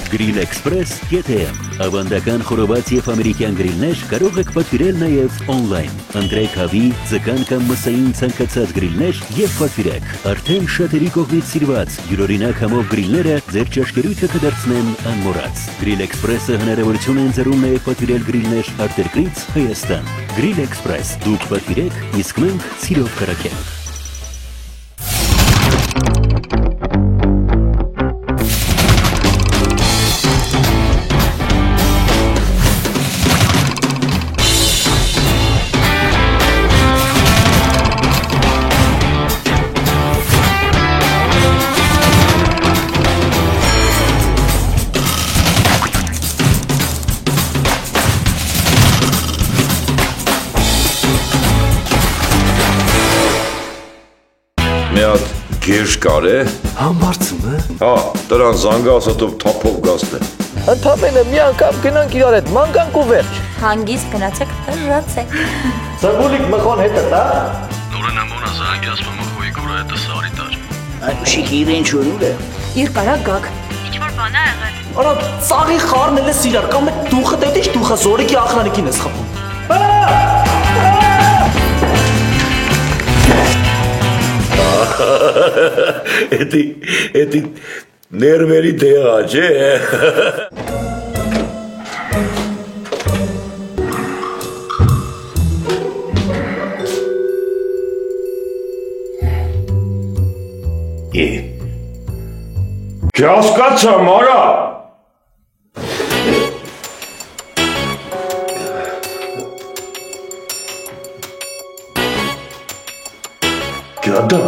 Grill Express GTM ավանդական խորոված եւ ամերիկյան գրիլներ կարող եք պատվիրել նաեւ on-line։ Ընտրեք հավի, ձկան կամ մսային ցանկացած գրիլներ եւ պատվիրեք։ Արդեն շատերի կողմից սիրված յուրօրինակ համով գրիլները ձեր ճաշկերույթը կդարձնեն անմոռաց։ Grill Express-ը հնարավորություն է ընձեռում նաեւ պատվիրել գրիլներ արտերկրից Հայաստան։ Grill Express դուք պատվիրեք, իսկ մենք սիրով կրակենք։ Գերշ կար է։ Համբարձում է։ Հա, դրան զանգա ասատով թափով գազն է։ Ընդամենը մի անգամ գնանք իրար հետ, մանգանք ու վերջ։ Հանգիստ գնացեք, հրացեք։ Սրբուլիկ մխոն հետը տա։ Նորենա մոնա զանգի ասում մխոյի կուրը հետը սարի տար։ Այդ շիկի իրեն չորուր է։ Երկարա գակ։ Ինչ-որ բան է եղել։ Արա ծաղի խառնել է սիրար, կամ է դուխը դետիշ դուխը զորիկի ախնանիկին ես խփում։ Էդի ներվերի դեղա, չէ։ Չհասկացա, մարա։ Գյադա,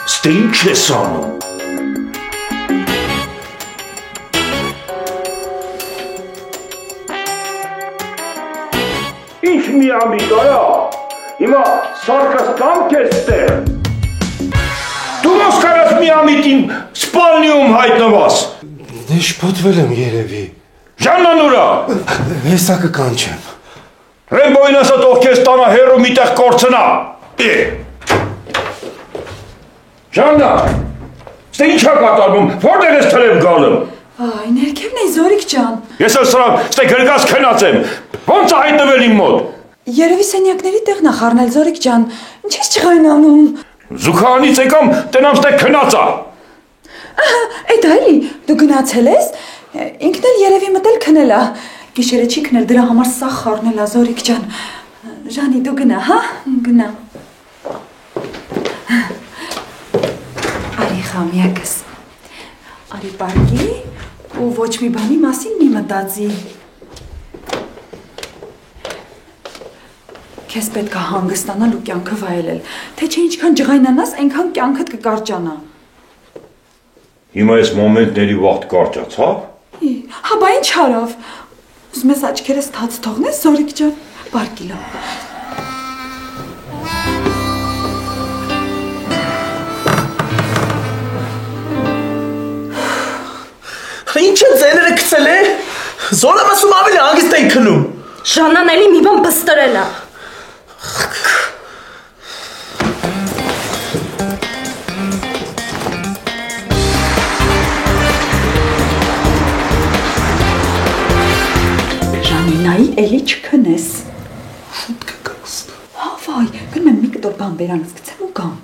ստե ինչ ես անում։ Ինչ միամիտ արա, հիմա սարկաս կամ կես տեղ։ Դու ոնց կարաս միամիտ իմ սպալնիում հայտնվաս։ Դե շփոթվել եմ երևի։ Ժաննան ուրա։ Հեսա կկանչեմ։ Ռեմբոյին ասա թող քեզ տանա հերո միտեղ կորցնա։ Ժաննա, ստե ինչ ա կատարվում, որտեղ ես թրև գալում։ Այ, ներքևն է Զորիկ ջան։ Ես էլ սրան ստե գրգազ քնած եմ, ոնց ա հայտնվել իմ մոտ։ Երևի սենյակների տեղն ա խառնել Զորիկ ջան, ինչ ես ջղայնանում։ Զուքաանից եկամ, տենամ ստե քնած ա։ Էդ այլի, դու գնացել ես, ինքն էլ երևի մտել քնել ա։ Գիշերը չի քնել, դրա համար սա խառնել ա Զորիկ ջան։ Ժանի, դու գնա, հա, գնա։ Արի խամյակս, արի պարկի ու ոչ մի բանի մասին մի մտածի։ Քեզ պետք է հանգստանալ ու կյանքը վայելել, թե չէ ինչքան ջղայնանաս, այնքան կյանքդ կկարճանա։ Հիմա ես մոմենտների վաղտ կարճաց, հա։ Հա, բա ինչ հարավ, ուզում ես աչքերս թաց թողնես, Զորիկ ջան, պարկի լավ։ Ինչ է ձեները գցել է, զոր եմ ասում ավելի հանգիստ էի քնում։ Ժաննան էլի մի բան բստրել ա։ Ժանինայի էլի չքնես։ Շուտ կգաս։ Հա վայ, գնում եմ մի կտոր բան բերանս գցեմ ու գամ։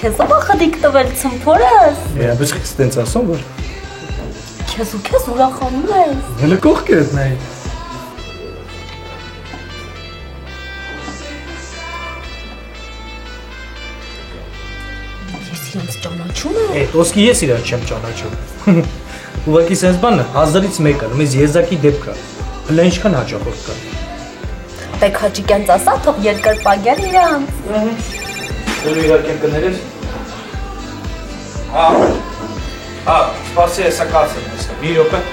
Քեզ ախադիկ տվել ցմփորս։ Բայց ստենց ասում որ։ Քեզ ուրախանում ես։ Հələ կողք է նայ։ Ես իրենց ճանաչում եմ։ Ոսկի ես իրան չեմ ճանաչում։ Ուղղակի sense բանը 1000-ից 1-ը, մեզ եզակի դեպք է։ Հլա ինչքան հաճախորդ կա։ Բեք Հաճիկյանց ասա, թող երկար պագյան իրանց։ Դու իհարկե կներես։ Սպասի հեսա կացը նեսը, մի րոպե։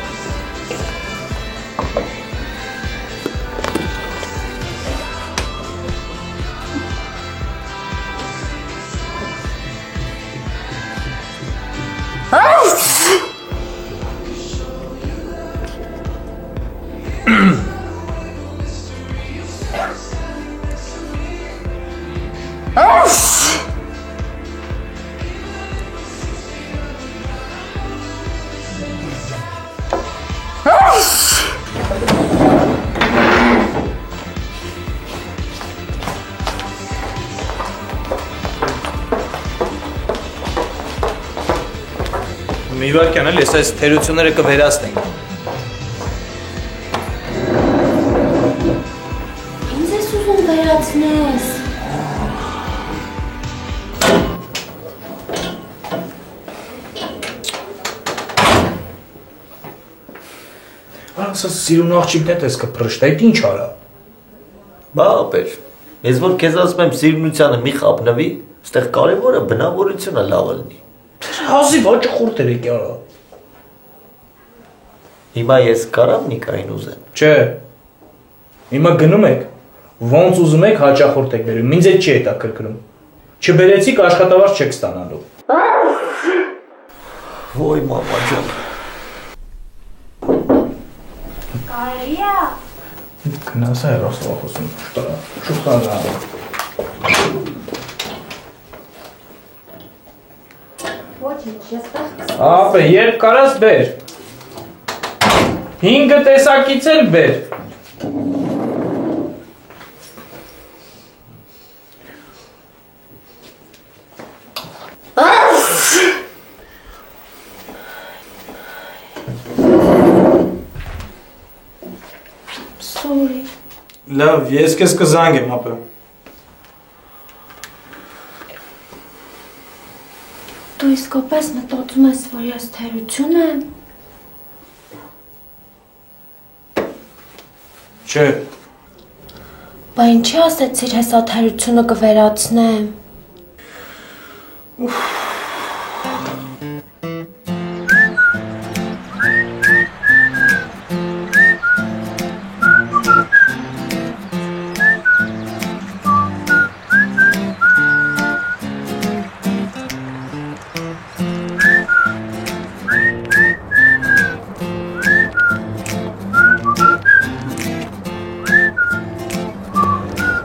Մի վարկյան էլ ես այս թերությունները կվերացնենք։ Ինձ ես ուզում վերացնես։ Սա սիրուն աղջիկն է տես կպրշտ, այդ ինչ արա։ Բա ապեր, ես որ կեզ ասում եմ սիրունությանը մի խապնվի, ստեղ կարևորը բնավորությունը լավ լինի։ Հազիվ հաճախորդ էր եկի արա։ Հիմա ես կարամ Նիկային ուզեմ։ Չէ։ Հիմա գնում եք, ոնց ուզում եք հաճախորդ եք բերում, ինձ այդ չի հետաքրքրում։ Չբերեցիք աշխատավարձ չեք ստանալու։ Ոյ մամա ջան։ Կարելի է։ Գնացա հեռախոսով խոսում, շուտա։ Ոչինչ, ես տեղ Ապե, երբ կարաս բեր։ 5 տեսակից էլ բեր։ Sorry։ Լավ, ես քեզ կզանգեմ, ապա։ Դու իսկապես մտածում ես, որ ես թերություն եմ։ Չէ։ Բա ինչի ասեցիր հեսա թերությունը կվերացնեմ։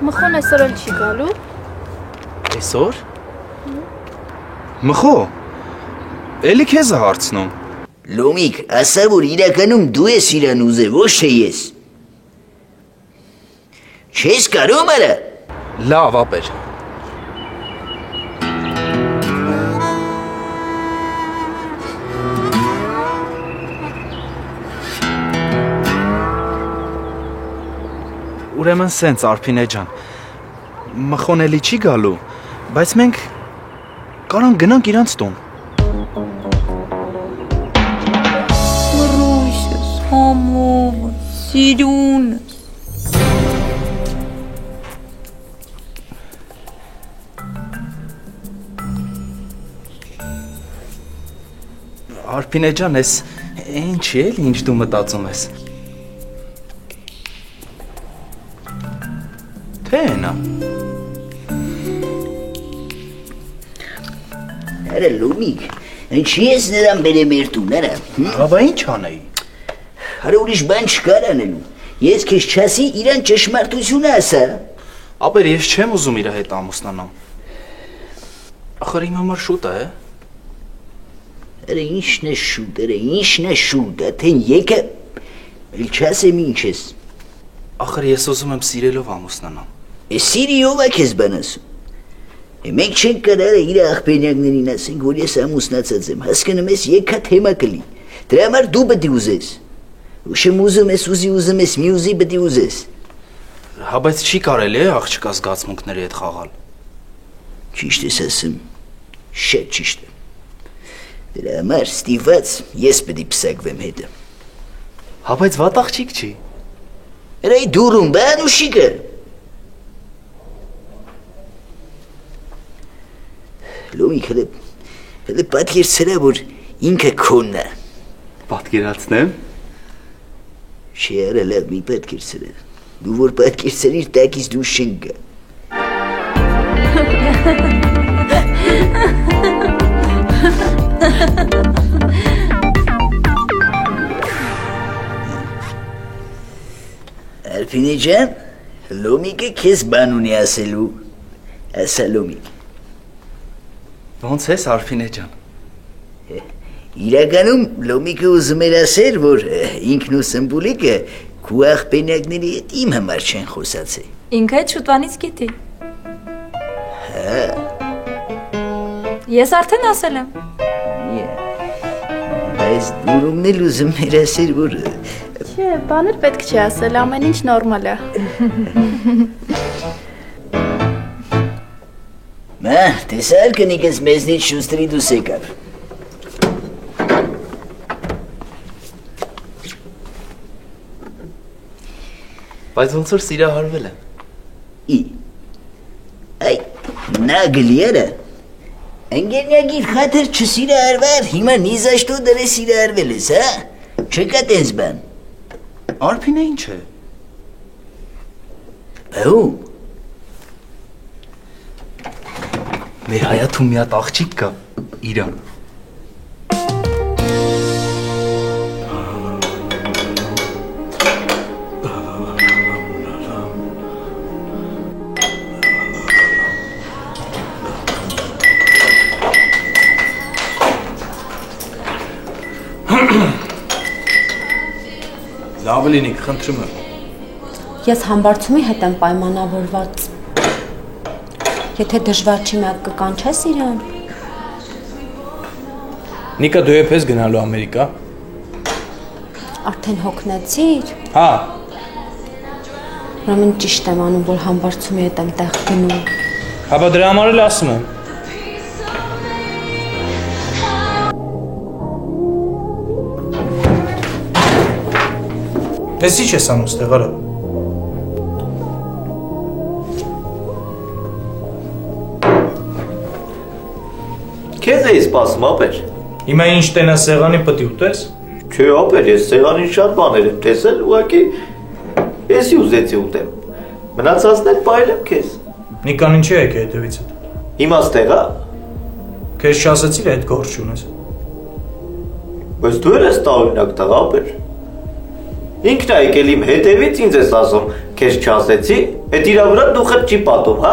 Մխոն այսօր էլ չի գալու։ Այսօր։ Մխո։ Էլի քեզ է հարցնում։ Լոմիկ, ասա որ իրականում դու ես իրան ուզել, ոչ թե ես։ Չես կարում արա։ Լավ, ապեր։ Ուրեմն սենց Արփինե ջան, մխոն էլի չի գալու, բայց մենք կարան գնանք իրանց տուն։ Մռույշս, համովս, սիրունս։ Արփինե ջան, ես ինչի էլ ինչ դու մտածում ես։ Թե նա։ Արա Լոմիկ, ինչի ես նրան բերեմ մեր տուն, արա։ Բա ինչ անեի։ Արա ուրիշ բան չկար անելու։ Ես քեզ չասի իրան ճշմարտությունը ասա։ Ապեր ես չեմ ուզում իր հետ ամուսնանամ։ Ախր իմ համար շուտ է։ Արա ինչն է շուտ, արա ինչն է շուտ, թե եկը էլ չասեմ ինչ ես։ Ախր ես ուզում եմ սիրելով ամուսնանամ։ Սիրիով է քեզ բան ասում։ Մենք չենք կարող իր աղբենյակներին ասենք, որ ես ամուսնացած եմ, հասկանում ես եկա թեմա կլի։ Դրա համար դու պետք է ուզես։ Ուշեմ ուզում ես, ուզում ես, մի ուզի պետք է ուզես։ Հա բայց չի կարելի է աղջկա զգացմունքների հետ խաղալ։ Ճիշտ ես ասում։ Շատ ճիշտ է։ Դրա համար ստիված ես պետք է պսակվեմ հետը։ Հա բայց վատ աղջիկ չի։ Էրայ դուրում, բան ուշիկը։ Լոմիկ, հələ պատկերացրա, որ ինքը քոնն է։ Պատկերացնեմ։ Չի արա լավ մի պատկերացրա։ Դու որ պատկերացրիր տակից դուրս չենք գա։ Արփինե ջան, Լոմիկը քեզ բան ունի ասելու։ Ասա Լոմիկ։ Ոնց ես Արփինե ջան։ Իրականում Լոմիկը ուզում էր ասել, որ ինքն ու Սմբուլիկը քու աղբենյակների հետ իմ համար չեն խոսացել։ Ինքը այդ շուտվանից գիտի։ Հա։ Ես արդեն ասել եմ։ Բայց դուրումն էլ ուզում էր ասել, որ Չէ, բաներ պետք չի ասել, ամեն ինչ նորմալ է։ Մա, տեսար կնիկս մեզնից շուստրի դուս եկավ։ Բայց ոնց որ սիրահարվել եմ։ Այ, նա գլիերը։ Ընկերնյակիր խաթր չսիրահարվար, հիմա նիզաշտու դրե սիրահարվել ես, հա։ Չկա տենց բան։ Արփինե ինչ է։ Բահու։ Մեր հայաթում մի հատ աղջիկ կա, Իրան։ Լավ լինի, խնդրում եմ։ Ես համբարձումի հետ եմ պայմանավորված։ Եթե դժվար չի մեկ կկանչես իրան։ Նիկա, դու ես գնալու Ամերիկա։ Արդեն հոգնեցիր։ Հա։ Ուրեմն ճիշտ եմ անում, որ համբարձումի հետ եմ տեղ գնում։ Հապա դրա համար էլ ասում եմ։ Ես ի՞նչ ես անում ստեղ, արա։ Քեզ էի սպասում, ապեր։ Հիմա ինչ տենա սեղանի պտի ուտես։ Չէ, ապեր, ես սեղանին շատ բաներ եմ տեսել, ուղղակի եսի ուզեցի ուտեմ։ Մնացածն էլ պայել եմ քեզ։ Նիկան ինչի եկե հետևից հետ։ Հիմա ստեղ, հա։ Քեզ չասեցի այդ գործ չունես։ Բայց դու ես տարօրինակ տղա, ապեր։ Ինքն է եկել իմ հետևից ինձ ես ասում, քեզ չասեցի, այդ իրա վրա դու խտ չի պատում, հա։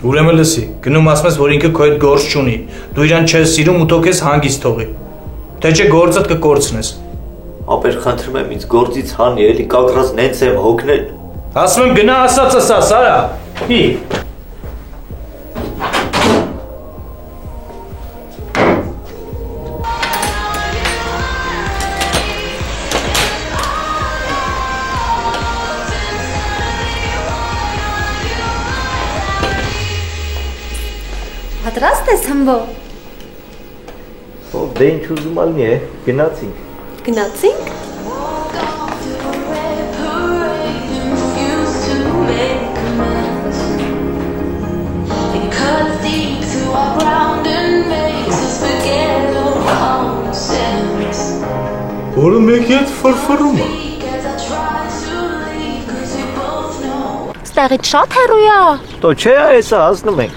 Ուրեմն լսի, գնում ասում ես, որ ինքը քո հետ գործ չունի։ Դու իրան չես սիրում ու թող քեզ հանգիստ թողի։ Թե չէ գործդ կկորցնես։ Ապեր, խնդրում եմ ինձ գործից հանի, էլի կակրած նենց եմ հոգնել։ Ասում եմ գնա ասածս աս, արա։ Հի։ Պատրաստ ես հմբո։ Դե ինչ ուզում ալնի է, գնացինք։ Գնացինք։ Որը մեկի հետ ֆրֆրում է։ Ստեղից շատ հեռու է։ Տո չէ այսա հասնում ենք։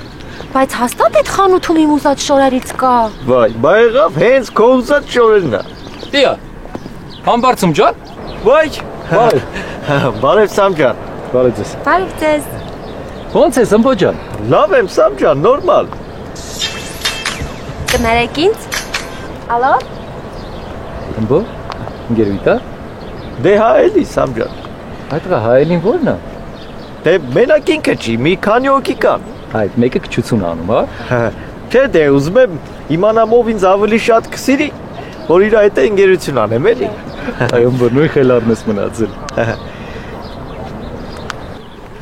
Բայց հաստատ այդ խանութում իմ ուզած շորերից կա։ Վայ, բա եղավ հենց քո ուզած շորերն է։ Տիա, համբարձում ջան։ Վայ, բարև Սամ ջան։ Բարև ձեզ։ Բարև ձեզ։ Ոնց ես ըմբո ջան։ Լավ եմ Սամ ջան, նորմալ։ Կներեք ինձ։ Ալո։ Ըմբո, ինգերվիտա։ Դե հա էլի Սամ ջան։ Այդ հայելին ո՞րն է։ Դե մենակ ինքը չի, մի քանի հոգի կան։ Այդ մեկը քչություն անում, հա։ Չէ, դե ուզում եմ իմանամ ով ինձ ավելի շատ կսիրի, որ իր հետ ընկերություն անեմ, էլի։ Այո, որ նույն խելարն ես մնացել։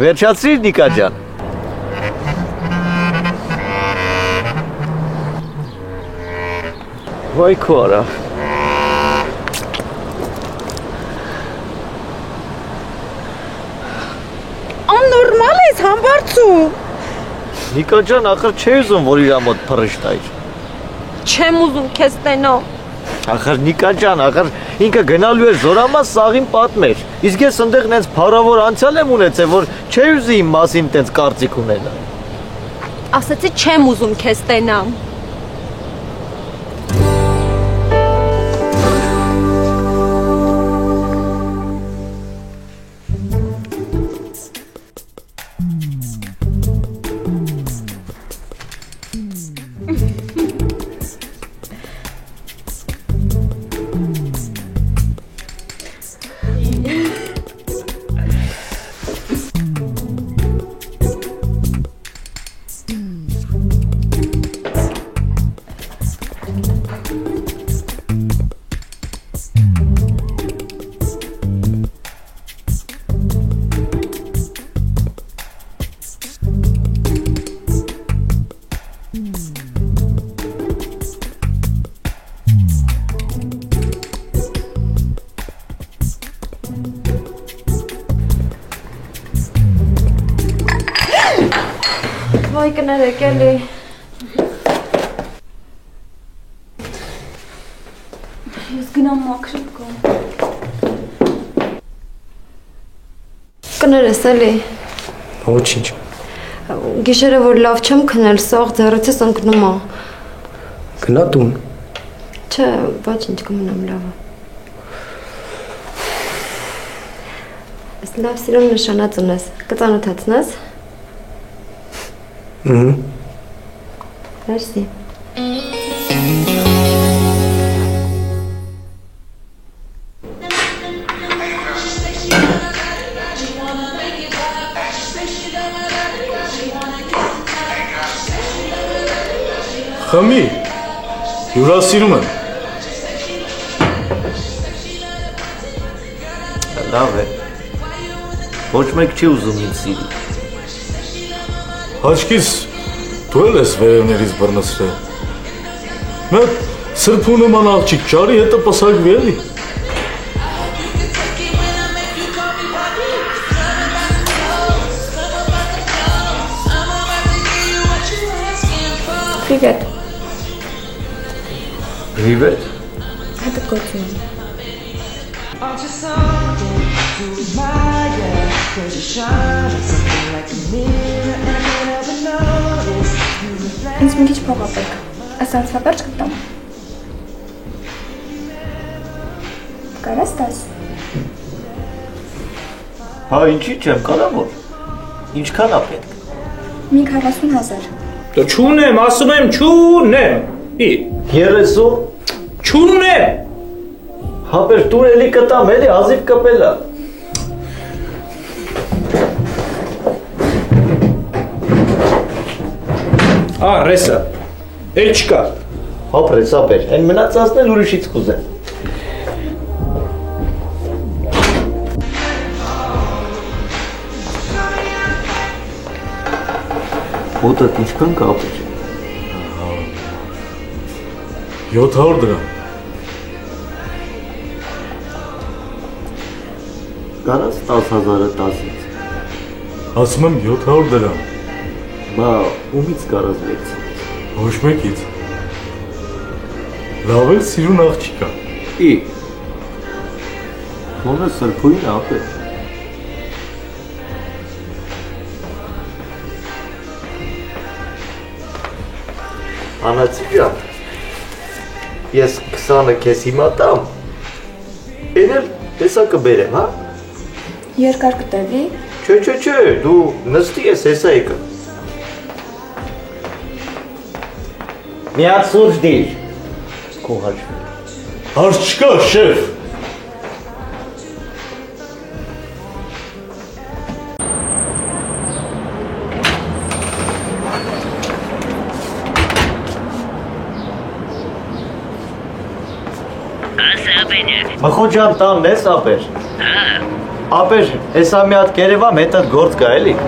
Վերջացրիր Նիկա ջան։ Վայ քո արա։ նորմալ ես, համբարձում։ Նիկա ջան, ախր չի ուզում, որ իր մոտ փռշտ այր։ Չեմ ուզում քեզ տենամ։ Ախր Նիկա ջան, ախր ինքը գնալու էր Զորամաս սաղին պատմեր։ Իսկ ես ընդեղ նենց փառավոր անցյալ եմ ունեցել, որ չի ուզի իմ մասին տենց կարծիք ունենա։ Ասացի չեմ ուզում քեզ տենամ։ Վայ կներեք էլի։ Ես գնամ մաքրիք գամ։ Կներես էլի։ Ոչինչ։ Գիշերը որ լավ չեմ քնել, սաղ ձեռիցս ընկնում է։ Գնա տուն։ Չէ, ոչինչ կմնամ լավը։ Ես լավ սիրուն նշանած ունես, կծանոթացնես։ Merci. Խմի, հյուրասիրում եմ։ Լավ է, ոչ մեկ չի ուզում ինձ սիրի։ Հաչկից դու էլ ես վերևներից բռնցրել։ Մեկ սրբու նման աղջիկ ճարի հետը պսակվի էլի։ Привет. Привет. Это Котя. Ինձ մի քիչ փող ապեք։ Ասած վաբերջ կտամ։ Կարաս տաս։ Հա, ինչի չեմ կարող որ։ Ինչքան է պետք։ Մի 40,000։ Դե չունեմ, ասում եմ չունեմ։ Ի 30 չունեմ։ Հապեր դու էլի կտամ, էլի ազիվ կպելա։ Ռեսա, էլ չկա։ Հապրես, ապեր, են մնացածն էլ ուրիշից կուզեմ։ Հոտът ինչքան կա ապեր։ 700 դրամ։ Կարաս 10,000-ը 10-ից։ Ասում եմ 700 դրամ։ Բա ումից կարաս վերցնես։ Ոչ մեկից։ Լավ էլ սիրուն աղջիկ է։ Ի։ Մոնը սրբույն ապեր։ Անացի ջան, ես 20-ը քեզ հիմա տամ, են էլ տեսա կբերեմ, հա? Երկար կտևի։ Չէ, դու նստի ես հեսա եկը։ Միած սուրջ դիր, քո հաշվի։ Հարց չկա, շեֆ։ Մխոն ջան տանն ես ապեր։ Ապեր, հեսա մի հատ կերևամ հետըտ գործ կա էլի։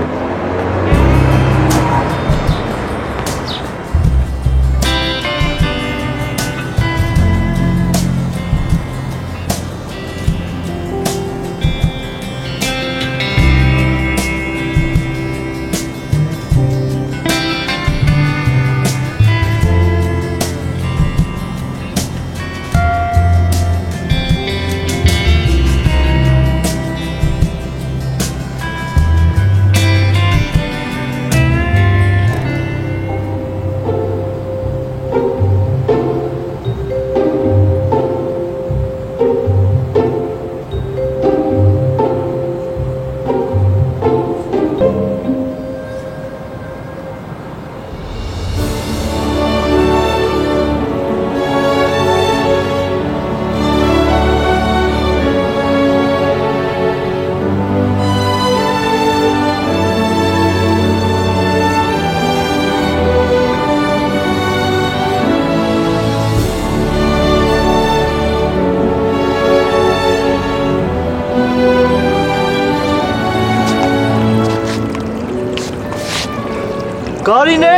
Կարինե։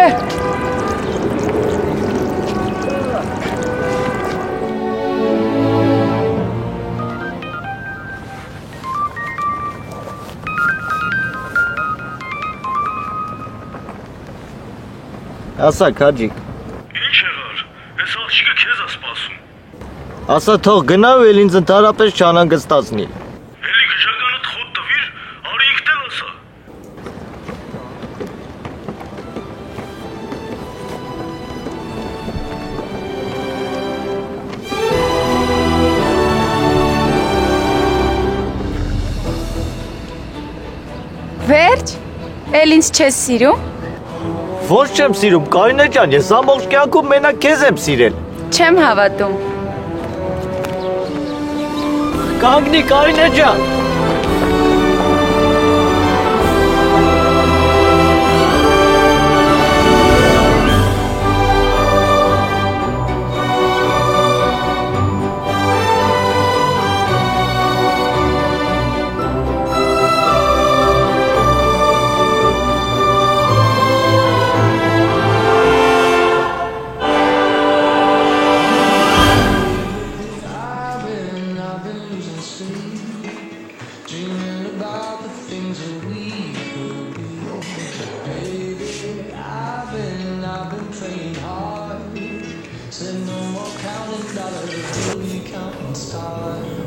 Ասա քաջիկ։ Ինչ եղար։ Այս աղջիկը քեզ է սպասում։ Ասա թող գնա ու էլ ինձ ընդհանրապես չանհանգստացնի։ Էլի գժականդ խոտ տվիր, արի ինքն էլ ասա։ Վերջ, էլ ինձ չես սիրում։ Ոչ չեմ սիրում, Կարինե ջան, ես ամբողջ կյանքում մենակ քեզ եմ սիրել։ Չեմ հավատում։ Կանգնի Կարինե ջան։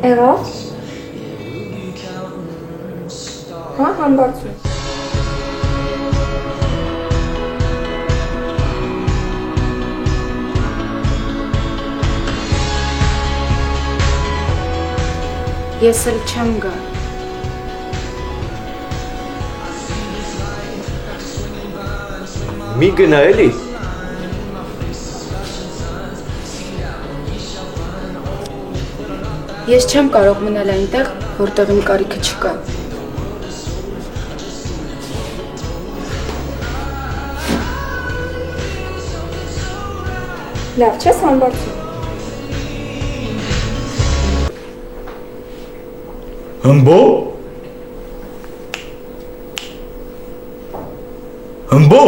Եղավ։ Հա, համբարձում։ Ես էլ չեմ գա։ Մի գնա էլի։ Ես չեմ կարող մնալ այնտեղ, որտեղ իմ կարիքը չկա։ Լավ, չես համբարձում։ Հմբո։ Հմբո։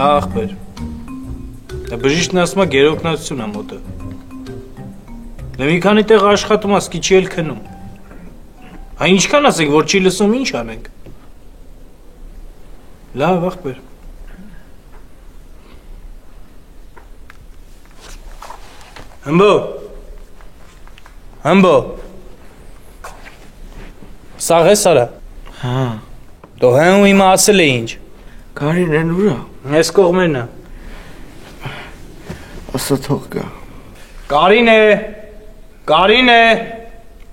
Ախպեր, բժիշկն ասում է գերօգնացություն է մոտը։ Մի քանի տեղ աշխատում է, սկիչի էլ քնում։ Այն ինչքան ասեք, որ չի լսում, ինչ անենք։ Լավ, ախպեր։ Հմբո։ Հմբո։ Սաղ ես արա։ Հա։ Դո հեն ու իմը ասել է ինչ։ Կարինեն ուրա։ Ես կողմերն է։ Ասա թող գա։ Կարինե։ Կարինե։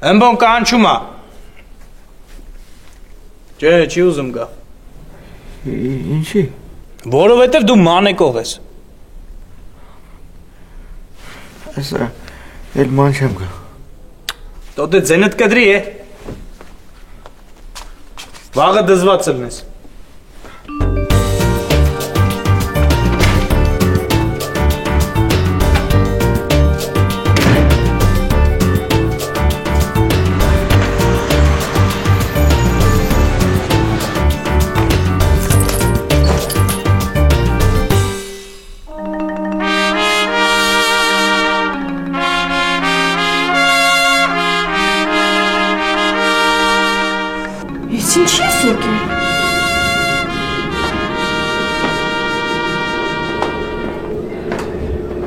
Հմբոն կանչում է։ Չէ, չի ուզում գա։ Ինչի։ Որովհետև դու մանեկող ես։ Ասա, էլ ման չեմ գա։ Դո դե ձենդ կդրի է։ Վաղը դզված լնես։ Ինչի՞ ես եկել։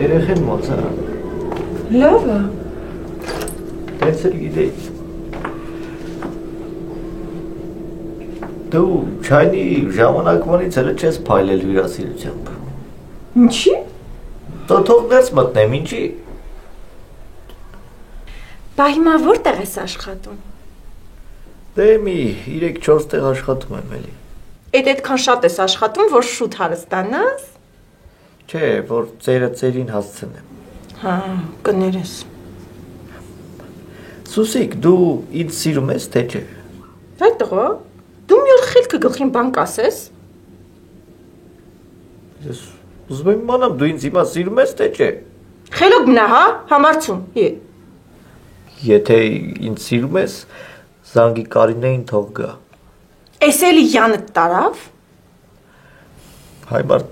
Երեխեն ոնց է։ Լավ է։ Ես էլ գիտեի։ Դու չայնի ժամանակվանից էլ չես փայլել հյուրասիրությամբ։ Ինչի՞։ Դու թող ներս մտնեմ, ինչի։ Բա հիմա որտեղ ես աշխատում։ Դե մի 3-4 տեղ աշխատում եմ էլի։ Էդ այդքան շատ ես աշխատում, որ շուտ հարստանաս։ Չէ, որ ծերը ծերին հասցնեմ։ Հա, կներես։ Սուսիկ, դու ինձ սիրում ես, թե չէ։ Այ տղա, դու մի օր խելքը գլխին բան կասես։ Ես ուզում եմ իմանամ դու ինձ հիմա սիրում ես թե չէ։ Խելոք մնա, հա, համարցում։ Եթե ինձ սիրում ես, զանգի Կարինեին թող գա։ Էս էլի յանդ տարավ։ Հայ մարդ,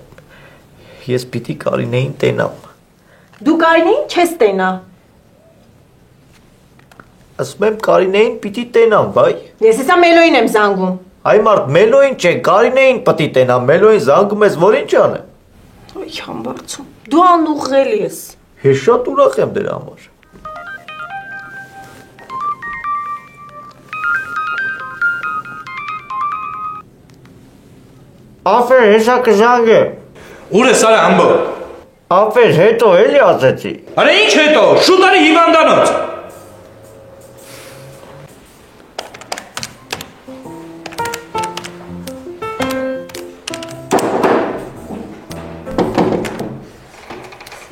ես պիտի Կարինեին տենամ։ Դու Կարինեին չես տենա։ Ասում եմ Կարինեին պիտի տենամ, բայ։ Ես հեսա Մելոյին եմ զանգում։ Հայ մարդ, Մելոյին չէ, Կարինեին պիտի տենամ, Մելոյին զանգում ես, որ ինչ անեմ։ Այ համբարձում։ Դու անուղղել ես։ Ես շատ ուրախ եմ դրա համար։ Աֆեր, հեսա կզանգեմ։ Ուր ես արա ամբո։ Աֆեր, հետո էլի ասեցի։ Արա ինչ հետո, շուտ արի հիվանդանոց։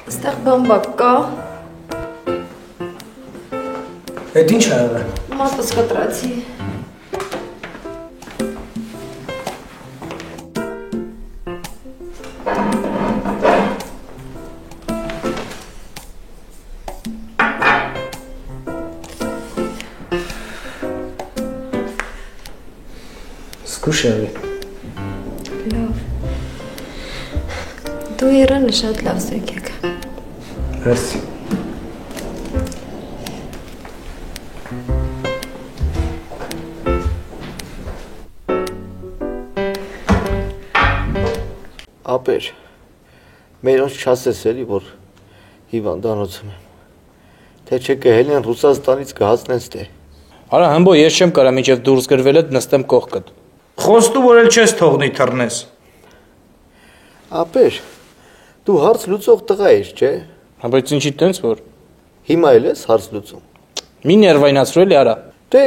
Այստեղ բամբակ կա։ Էդ ինչ ա եղել։ Մատս կտրացի։ Սկուշավի։ Լավ։ Դու իրանը շատ լավ զույգ եք։ Մերսի։ Ապեր, մերոնց չասես էլի, որ հիվանդանոցում եմ, թե չէ կհելեն Ռուսաստանից կհասնեն ստե։ Արա հմբո, ես չեմ կարա մինչև դուրս գրվել էդ նստեմ կողքդ։ Խոստու որ էլ չես թողնի թռնես։ Ապեր, դու հարց լուծող տղա ես, չէ։ Բայց ինչի տենց որ։ Հիմա էլ ես հարց լուծում։ Մի ներվայնացրու էլի արա։ Դե,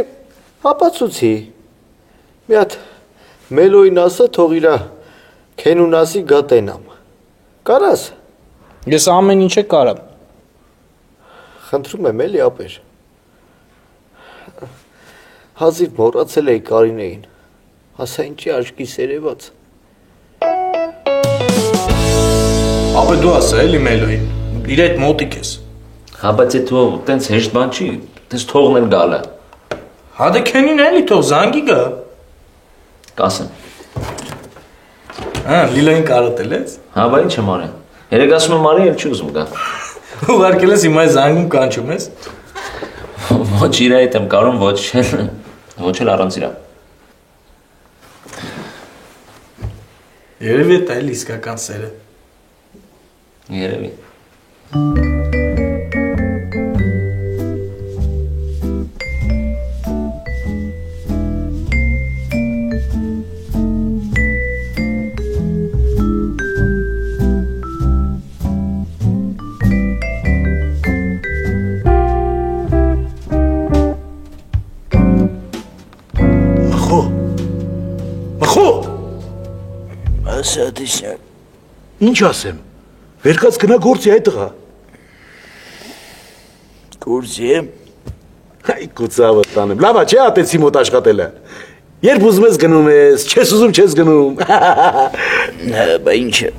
ապացուցի։ Մի հատ Մելոյին ասա թող իրա քենուն ասի գա տենամ։ Կարաս։ Ես ամեն ինչը կարամ։ Խնդրում եմ էլի ապեր։ Հազիվ մոռացել էի Կարինեին։ Ասա ինչի աչքի սերևաց։ Ապա դու ասա էլի Մելոյին։ Իր այդ մոտիկ ես։ Հա բայց այդ տենց հեշտ բան չի, տենց թողնել գալը։ Հա դե քենին էլի թող զանգի գա։ Կասեմ։ Հա, Լիլային կարոտել ես։ Հա, բա ինչ եմ արել։ Երեք ասում եմ արի, էլ չի ուզում գա։ Ուղարկել ես հիմա զանգում կանչում ես։ Ոչ իր հետ եմ կարում, ոչ էլ առանց իրա։ Երևի է դա էլ իսկական սերը։ Երևի։ Ասադիսյան։ Ինչ ասեմ։ Վերկած գնա գործի այդ տղա։ Գործի եմ։ Այ կուծավը տանեմ։ Լավա չէ ատեցի մոտ աշխատելը։ Երբ ուզում ես գնում ես, չես ուզում չես գնում։ Բա ինչ է։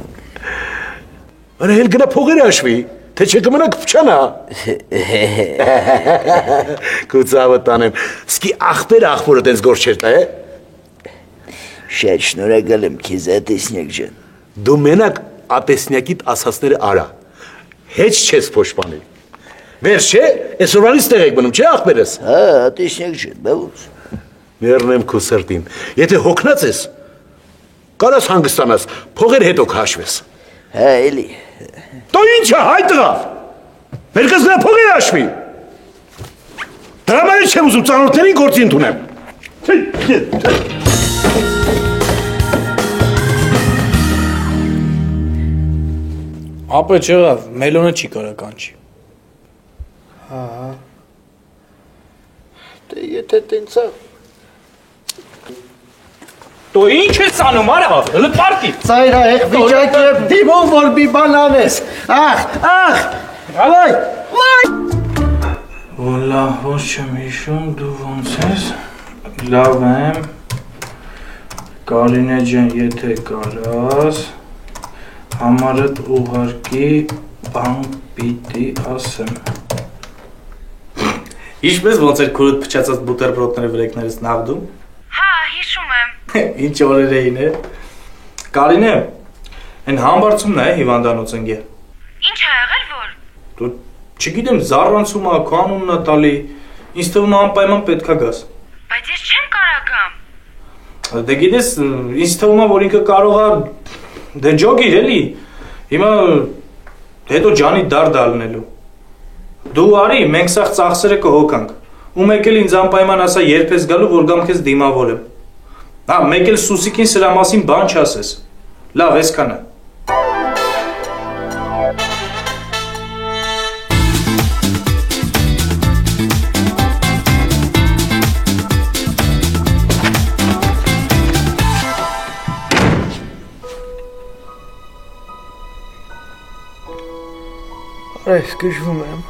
Արա հել գնա փողերը աշվի, թե չէ կմնա կփչանա։ Կուծավը տանեմ։ Սկի ախպերը տենց գործ չեր տա, է։ Շատ շնորհակալ եմ քեզ ատեսնյակ ջան։ Դու մենակ ատեսնյակիդ ասածները արա։ Հեչ չես փոշմանել։ Վերջ չէ, այսօրվանից տեղ եք մնում, չէ ախպերս։ Հա, ատեսնյակ ջան, բա ո՞ւց։ Մեռնեմ քո սրտին։ Եթե հոգնած ես, կարաս հանգստանաս, փողեր հետո քաշվես։ Հա, էլի։ Դու ինչ է, հայ տղա։ Վերկած գնա փողերը աշվի։ Դրա համար չեմ ուզում ծանոթներին գործի ընդունեմ։ Ապա չեղավ, Մելոնը չի կարա կանչի։ Հա։ Դե եթե տենց է։ Դու ինչ ես անում, արա, հլը պարտի։ Ծայրահեղ վիճակի եմ դիմում, որ մի բան անես։ Ախ, վայ։ Ոլա, ոչ չեմ հիշում, դու ոնց ես։ Լավ եմ։ Կարինե ջան, եթե կարաս, Համարդ ուղարկի բան պիտի ասեմ։ Ինչպես ոնց էր քուրդ փչացած բուտերբրոդները վրեկներս նավդում։ Հա, հիշում եմ։ Ինչ օրեր էին է։ Կարինե, այն համբարձումն է հիվանդանոց ընկել։ Ինչ ա եղել որ։ Դու չգիտեմ զառանցում ա, քո անունն ա տալի։ Ինձ թվում է անպայման պետքա գաս։ Բայց ես չեմ կարա գամ։ Դե գիտես, ինձ թվում է որ ինքը կարող է դե ջոգիր էլի։ Հիմա հետո ջանի դար դալնելու։ Դու արի, մենք սաղ ծախսերը կհոգանք։ Ու մեկ էլ ինձ անպայման ասա երբ ես գալու, որ գամ քեզ դիմավորեմ։ Հա, մեկ էլ Սուսիկին սրա մասին բան չասես։ Լավ, այսքանը։ Այս գժվում եմ։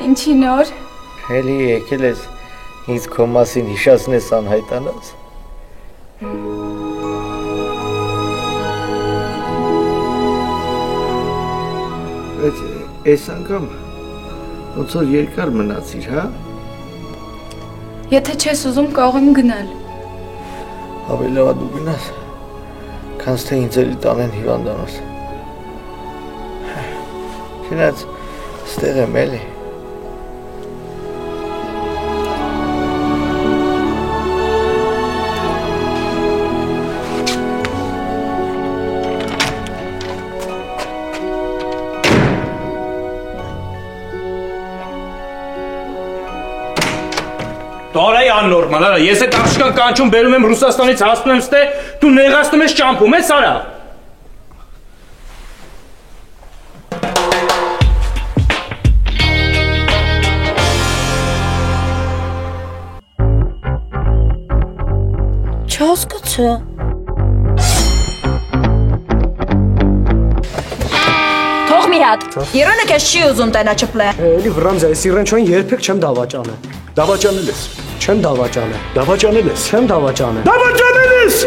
Ինչի նոր։ Հելի եկել ես ինձ քո մասին հիշացնես անհայտանաց։ Բայց այս անգամ ոնց որ երկար մնացիր, հա։ Եթե չես ուզում, կարող եմ գնալ։ Ավելի լավ դու գնաս, քան թե ինձ էլի տանեն հիվանդանոց։ Չնայած ստեղ եմ էլի։ Դորայ աննորմալ, արա, ես այդ աղջկան կանչում բերում եմ Ռուսաստանից հասնում եմ ստե, դու նեղացնում ես ճամփում ես, արա։ Չհասկացա։ Թող մի հատ։ Իրանը քեզ չի ուզում տենա չփլե։ Էլի վրամզա, ես իրենչոին երբեք չեմ դավաճանը։ Դավաճանել ես։ Չեմ դավաճանը։ Դավաճանել ես։ Չեմ դավաճանը։ Դավաճանել ես։